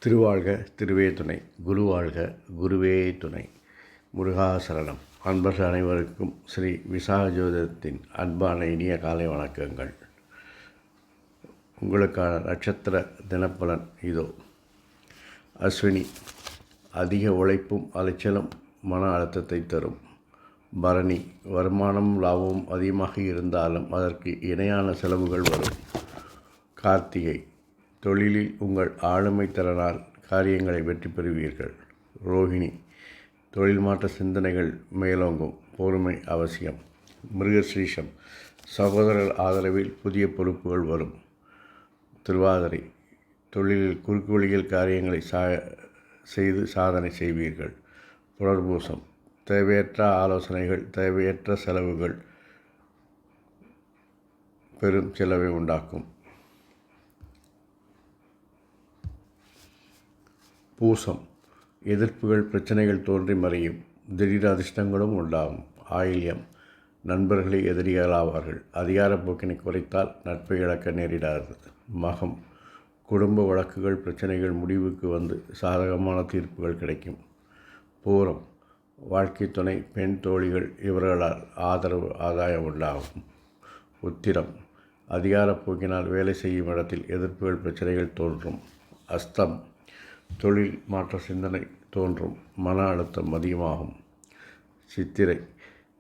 திருவாழ்க திருவே துணை, குருவாழ்க குருவே துணை. முருகாசரணம். அன்பர்கள் அனைவருக்கும் ஸ்ரீ விசாக ஜோதிடத்தின் அன்பான இனிய காலை வணக்கங்கள். உங்களுக்கான நட்சத்திர தினப்பலன் இதோ. அஸ்வினி, அதிக உழைப்பும் அலைச்சலும் மன அழுத்தத்தை தரும். பரணி, வருமானமும் லாபமும் அதிகமாக இருந்தாலும் அதற்கு இணையான செலவுகள் வரும். கார்த்திகை, தொழிலில் உங்கள் ஆளுமை திறனால் காரியங்களை வெற்றி பெறுவீர்கள். ரோஹிணி, தொழில் மாற்ற சிந்தனைகள் மேலோங்கும், பொறுமை அவசியம். மிருகஸ்ரீஷம், சகோதரர் ஆதரவில் புதிய பொறுப்புகள் வரும். திருவாதிரை, தொழிலில் குறுக்கு வழியில் காரியங்களை செய்து சாதனை செய்வீர்கள். புனர்பூசம், தேவையற்ற ஆலோசனைகள், தேவையற்ற செலவுகள் பெரும் செலவை உண்டாக்கும். பூசம், எதிர்ப்புகள் பிரச்சனைகள் தோன்றி மறையும், திடீர் அதிர்ஷ்டங்களும் உண்டாகும். ஆயில்யம், நண்பர்களே எதிரிகளாவார்கள், அதிகார போக்கினை குறைத்தால் நட்பை இழக்க நேரிடாது. மகம், குடும்ப வழக்குகள் பிரச்சனைகள் முடிவுக்கு வந்து சாதகமான தீர்ப்புகள் கிடைக்கும். பூரம், வாழ்க்கை துணை பெண் தோழிகள் இவர்களால் ஆதாயம் உண்டாகும். உத்திரம், அதிகார போக்கினால் வேலை செய்யும் இடத்தில் எதிர்ப்புகள் பிரச்சனைகள் தோன்றும். அஸ்தம், தொழில் மாற்ற சிந்தனை தோன்றும், மன அழுத்தம் அதிகமாகும். சித்திரை,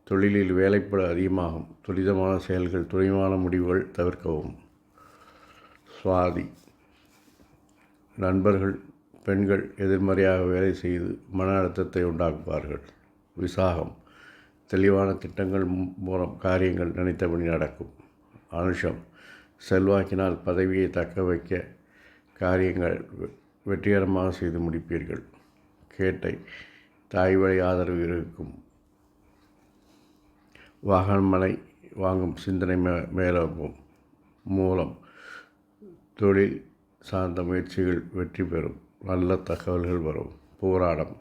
தொழிலில் வேலைப்பட அதிகமாகும், துரிதமான செயல்கள் துரிதமான முடிவுகள் தவிர்க்கவும். சுவாதி, நண்பர்கள் பெண்கள் எதிர்மறையாக வேலை செய்து மன அழுத்தத்தை உண்டாக்குவார்கள். விசாகம், தெளிவான திட்டங்கள் மூலம் காரியங்கள் நினைத்தபடி நடக்கும். அனுஷம், செல்வாக்கினால் பதவியை தக்க வைக்க காரியங்கள் வெற்றிகரமாக செய்து முடிப்பீர்கள். கேட்டை, தாய் வழி ஆதரவு இருக்கும், வாகனமனை வாங்கும் சிந்தனை மேலோங்கும். மூலம், தொழில் சார்ந்த முயற்சிகள் வெற்றி பெறும், நல்ல தகவல்கள் வரும். போராடம்,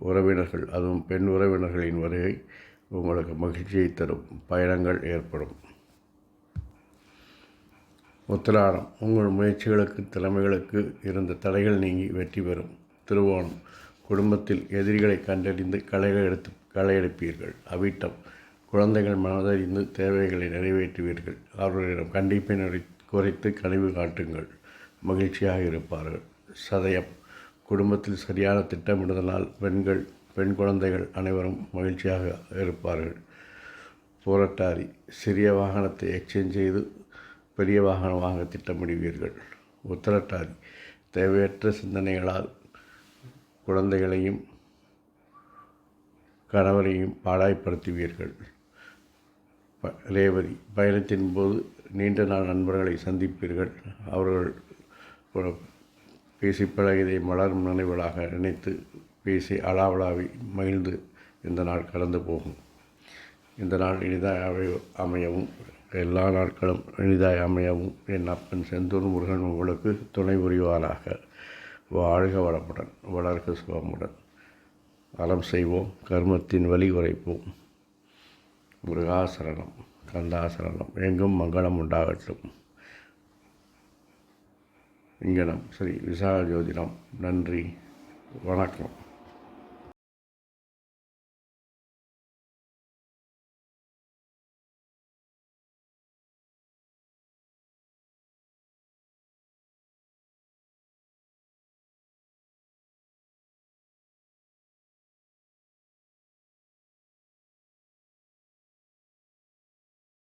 உறவினர்கள் அதுவும் பெண் உறவினர்களின் வருகை உங்களுக்கு மகிழ்ச்சியை தரும், பயணங்கள் ஏற்படும். உத்திராடம், உங்கள் முயற்சிகளுக்கு திறமைகளுக்கு இருந்த தடைகள் நீங்கி வெற்றி பெறும். திருவோணம், குடும்பத்தில் எதிரிகளை கண்டறிந்து களையெடுப்பீர்கள். அவிட்டம், குழந்தைகள் மனதறிந்து தேவைகளை நிறைவேற்றுவீர்கள். அவர்களிடம் கண்டிப்பை குறைத்து கனிவு காட்டுங்கள், மகிழ்ச்சியாக இருப்பார்கள். சதயம், குடும்பத்தில் சரியான திட்டமிடுதலால் பெண் குழந்தைகள் அனைவரும் மகிழ்ச்சியாக இருப்பார்கள். புரட்டாதி, சிறிய வாகனத்தை எக்ஸ்சேஞ்ச் செய்து பெரிய வாகனம் வாங்க திட்டமிடுவீர்கள். உத்திரட்டாதி, தேவையற்ற சிந்தனைகளால் குழந்தைகளையும் கணவரையும் பாடாய்ப்படுத்துவீர்கள். ரேவதி, பயணத்தின் போது நீண்ட நாள் நண்பர்களை சந்திப்பீர்கள். அவர்கள் பேசி பழகியதை மலரும் நினைவுகளாக நினைத்து பேசி அளாவளாவி மகிழ்ந்து இந்த நாள் கடந்து போகும். இந்த நாள் இனிதாக அமையவும் எல்லா நாட்களும் இனிதாய் அமையவும் என் அப்பன் செந்தூர் முருகன் உங்களுக்கு துணை புரிவாராக. வாழ்க வளமுடன், வளர்க சுகமுடன். அறம் செய்வோம், கர்மத்தின் வழி உரைப்போம். முருகாசரணம், கந்தாசரணம். எங்கும் மங்களம் உண்டாகட்டும். இங்கனம் ஸ்ரீ விசாக ஜோதிடம். நன்றி, வணக்கம்.